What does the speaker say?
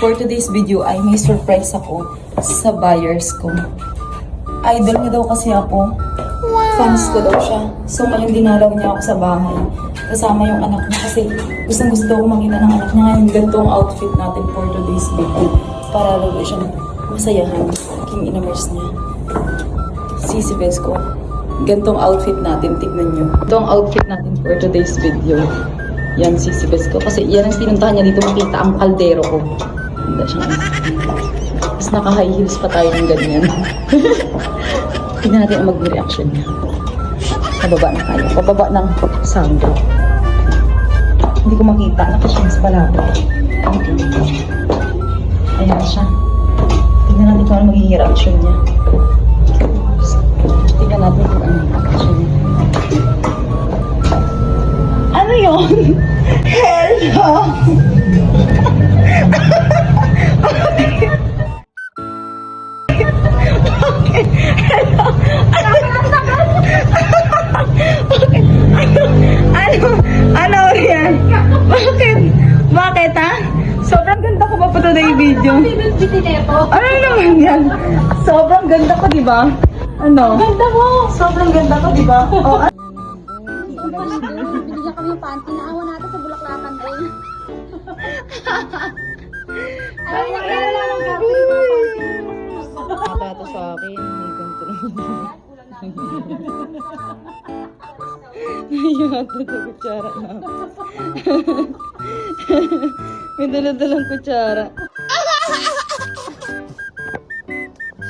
For today's video ay may surprise ako sa buyers ko. Idol niya daw kasi ako. Fans ko daw siya. So ngayon dinalaw niya ako sa bahay. Kasama yung anak niya kasi gustong gusto ko makita ng anak niya. Ngayon ganito ang outfit natin for today's video. Para lalo siyang masayahan. King inamers niya. Sisi ko. Gantong outfit natin, tignan nyo. Ito ang outfit natin for today's video. Yan, sisibes ko. Kasi yan ang pinuntahan niya dito makita ang kaldero ko. Hindi siyang tapos naka-high heels pa tayo ng ganyan. Tignan natin ang mag-reaction niya. Pababa na tayo. Pababa ng sando. Hindi ko makita. Naka-shins pala ako. Ayan siya. Tignan natin kung ano magiging reaction niya. Tignan natin kung ano reaction niya. Ano yun? Hello! Hello! Ano yan? Bakit ha? Sobrang ganda ko pa po today video. Ano naman yan? Sobrang ganda ko, diba? Ano? Ganda mo! Sobrang ganda ko, diba? Oh, Binigyan kami yung panty. Naawa natin sa bulaklakan din. Ay, nakilala lang natin yung mga panty. Natato sa akin. May ganito na. Nayata sa kutsara na. May daladalang kutsara.